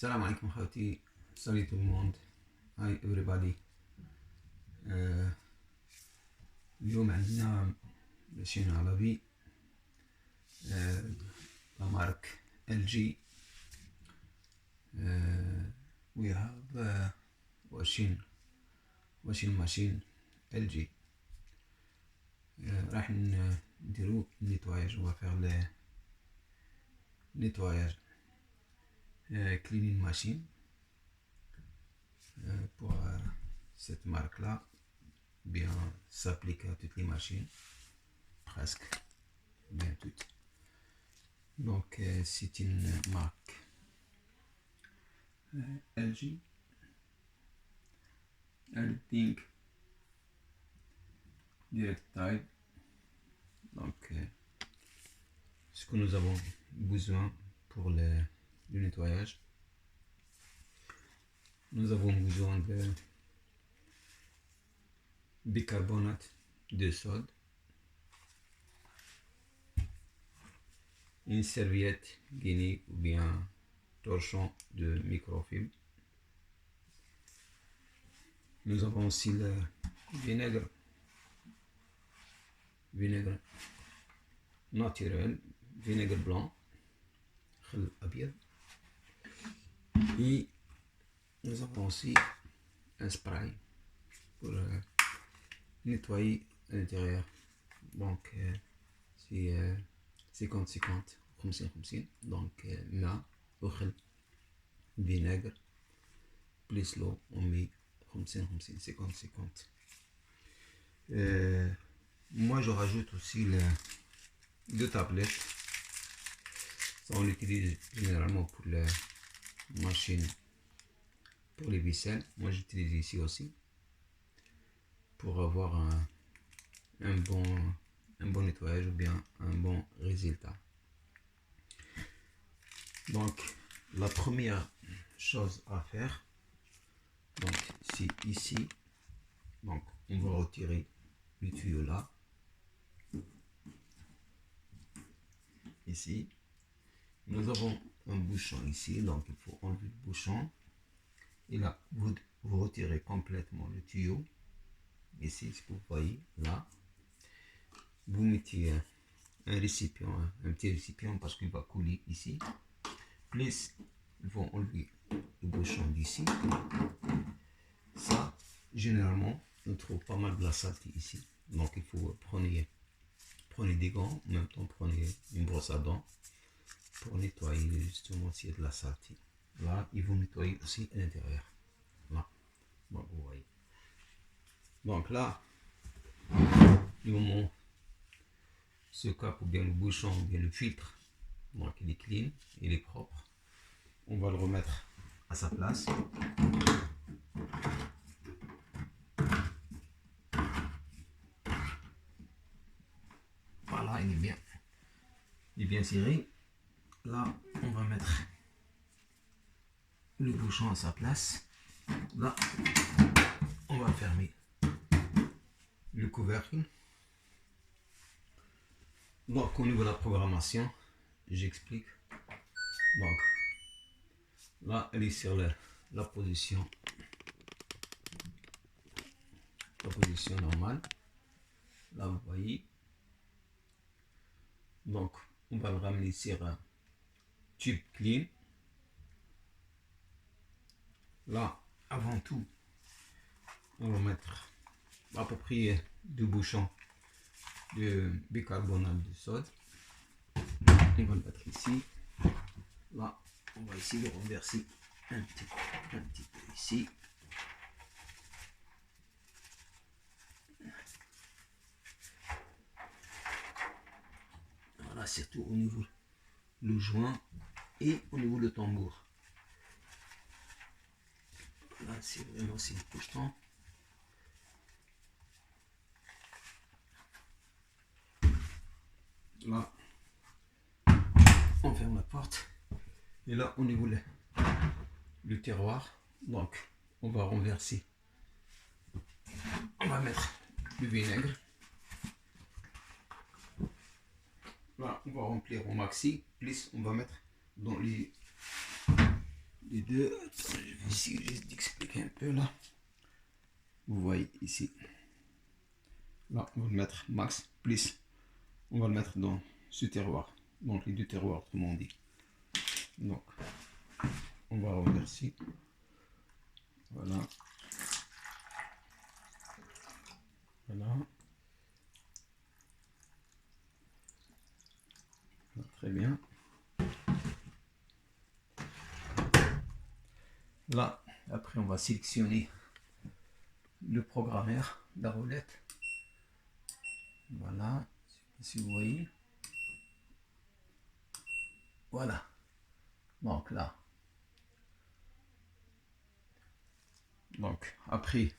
Salam alaikum khawti, salut tout le monde, hi everybody. اليوم عندنا ماشين عربي لا مارك LG. we have washing machine LG. راح نديرو nettoyage, on va faire le nettoyage cleaning machine pour cette marque là. Bien, s'applique à toutes les machines, presque, bien toutes. Donc c'est une marque LG. Everything direct type. Donc ce que nous avons besoin pour le nettoyage, nous avons besoin de bicarbonate de soude, une serviette Guinée ou bien torchon de microfibre. Nous avons aussi le vinaigre naturel, vinaigre blanc, et nous avons aussi un spray pour nettoyer à l'intérieur. Donc c'est 50-50, 50-50. Donc main, vinaigre plus l'eau, on met 50-50. Moi je rajoute aussi deux tablettes. Ça on l'utilise généralement pour la machine, pour les ficelles. Moi j'utilise ici aussi pour avoir un bon nettoyage ou bien un bon résultat. Donc la première chose à faire, donc c'est ici. Donc on va retirer le tuyau là, ici. Nous avons un bouchon ici, donc il faut enlever le bouchon. Et là vous retirez complètement le tuyau. Ici, si vous voyez là, vous mettez un récipient, un petit récipient, parce qu'il va couler ici. Plus il faut enlever le bouchon d'ici. Ça, généralement on trouve pas mal de la saleté ici, donc il faut prenez des gants, en même temps prenez une brosse à dents pour nettoyer justement s'il y a de la saleté. Là ils vont nettoyer aussi à l'intérieur, là, bon, vous voyez. Donc là, du moment ce cap ou bien le bouchon ou bien le filtre, donc il est clean, il est propre, on va le remettre à sa place. Voilà, il est bien serré. Là on va mettre le bouchon à sa place. Là on va fermer le couvercle. Donc au niveau de la programmation, j'explique. Donc là elle est sur la position normale, là vous voyez. Donc on va le ramener sur un tube clean. Là avant tout on va mettre à peu près 2 bouchons de bicarbonate de soude. On va le mettre ici. Là on va essayer de renverser un petit peu ici. Voilà, surtout au niveau le joint et au niveau du tambour. Là c'est vraiment important. Là on ferme la porte, et là au niveau le terroir, donc on va renverser, on va mettre du vinaigre. Là on va remplir au maxi, plus on va mettre dans les deux. Attends, je vais essayer juste d'expliquer un peu là. Vous voyez ici. Là, on va le mettre max, plus. On va le mettre dans ce terroir. Donc les deux terroirs, autrement dit. Donc, on va revenir ici. Voilà. Voilà. Très bien. Là, après, on va sélectionner le programmeur, la roulette. Voilà, si vous voyez. Voilà. Donc là. Donc, après,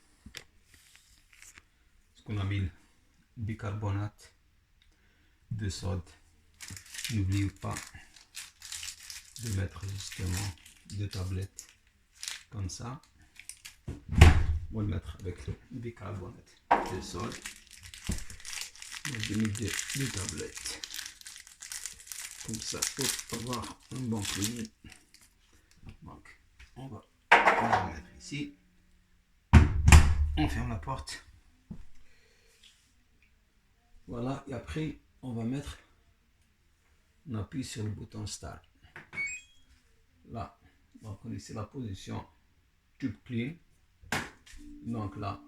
ce qu'on a mis, le bicarbonate de soude. N'oubliez pas de mettre justement deux tablettes comme ça. On va le mettre avec le bicarbonate de soude. Donc, je mets deux tablettes comme ça pour avoir un bon clean. Donc, on va le mettre ici. On ferme la porte. Voilà, et après, on va mettre, on appuie sur le bouton Start. Là, donc on essaie la position tube clean. Donc là,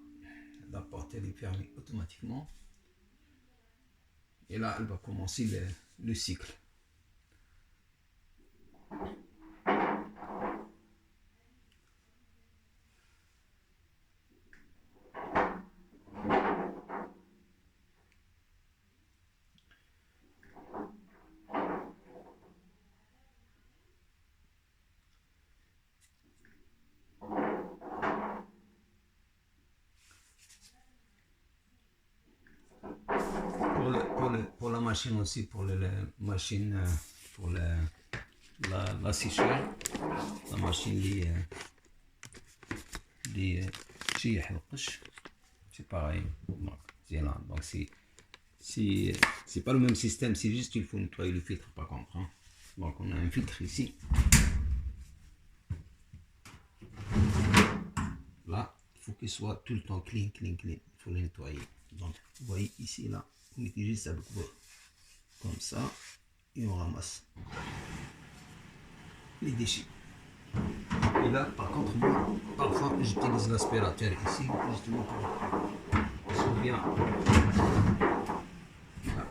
la porte elle est fermée automatiquement. Et là, elle va commencer le cycle. Pour la machine aussi, pour la machine, pour la sécheur, la machine c'est pareil. Donc c'est pas le même système, c'est juste qu'il faut nettoyer le filtre par contre. Hein. Donc on a un filtre ici. Là, il faut qu'il soit tout le temps clean. Il faut le nettoyer. Donc vous voyez ici, là, on utilise ça comme ça et on ramasse les déchets. Et là, par contre, moi, parfois, j'utilise l'aspirateur ici, justement pour qu'il soit bien. Voilà.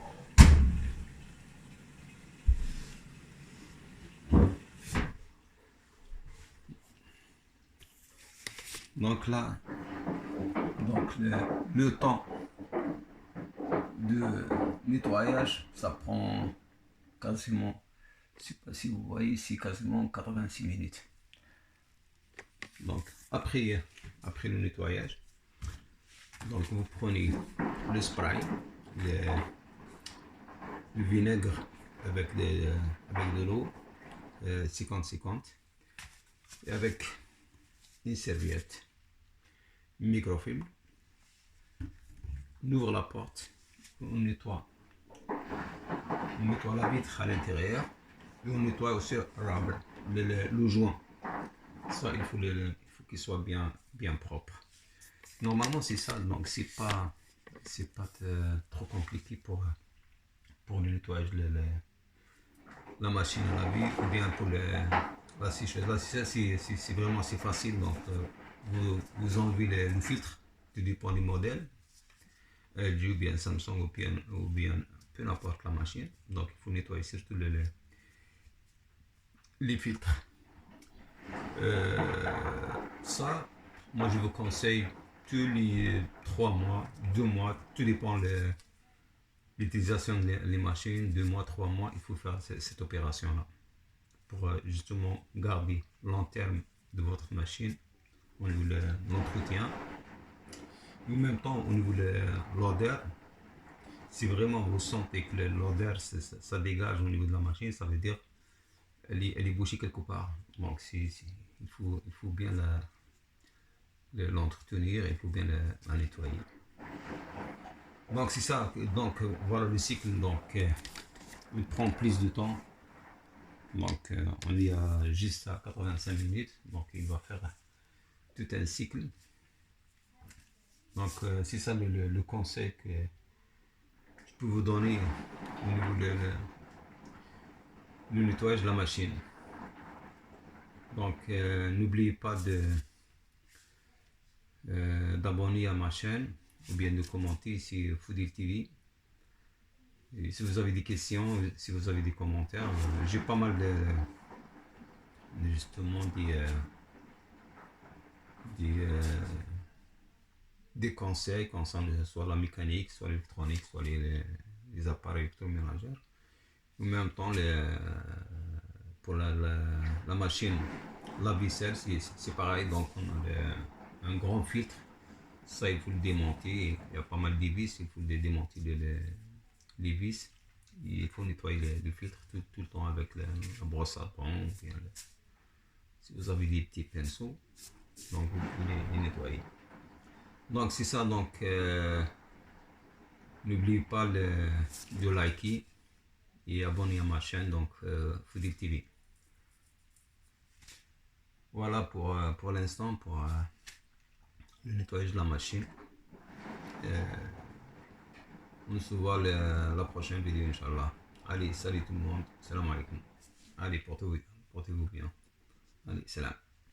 Donc là, le temps de nettoyage, ça prend quasiment, je ne sais pas si vous voyez ici, quasiment 86 minutes. Donc après le nettoyage, donc vous prenez le spray, le vinaigre avec de l'eau 50-50 et avec une serviette microfilm. On ouvre la porte, on nettoie la vitre à l'intérieur et on nettoie aussi le joint. Ça, il faut qu'il soit bien propre. Normalement c'est ça, donc c'est pas trop compliqué pour le nettoyage de la machine à laver ou bien pour la sécheuse. La sécheuse c'est vraiment assez facile, donc vous enlevez le filtre, tout dépend du modèle, LG ou bien Samsung ou bien peu importe la machine. Donc il faut nettoyer surtout les filtres. Ça, moi je vous conseille tous les 3 mois, 2 mois, tout dépend de l'utilisation des machines, 2 mois, 3 mois, il faut faire cette opération-là pour justement garder long terme de votre machine au niveau de l'entretien. En même temps, au niveau de l'odeur, si vraiment vous sentez que l'odeur ça dégage au niveau de la machine, ça veut dire elle est bouchée quelque part. Donc il faut bien l'entretenir, il faut bien la nettoyer. Donc c'est ça. Donc voilà le cycle. Donc il prend plus de temps Donc on y a juste à 85 minutes, donc il va faire tout un cycle. Donc c'est ça le conseil que je peux vous donner au niveau le nettoyage de la machine. Donc n'oubliez pas d'abonner à ma chaîne ou bien de commenter sur Foodil TV. Et si vous avez des questions, si vous avez des commentaires, j'ai pas mal justement des, des conseils concernant soit la mécanique, soit l'électronique, soit les appareils électromélangeurs. En même temps, pour la machine, la vaisselle, c'est pareil. Donc, on a un grand filtre. Ça, il faut le démonter. Il y a pas mal de vis. Il faut démonter les vis. Et il faut nettoyer le filtre tout le temps avec la brosse à dents. Si vous avez des petits pinceaux, donc vous pouvez les nettoyer. Donc, c'est ça. Donc, n'oubliez pas de liker et abonner à ma chaîne, donc Foodil TV. Voilà pour l'instant, pour le nettoyage de la machine. On se voit la prochaine vidéo, Inch'Allah. Allez, salut tout le monde. Salam alaikum. Allez, portez-vous bien. Allez, salam.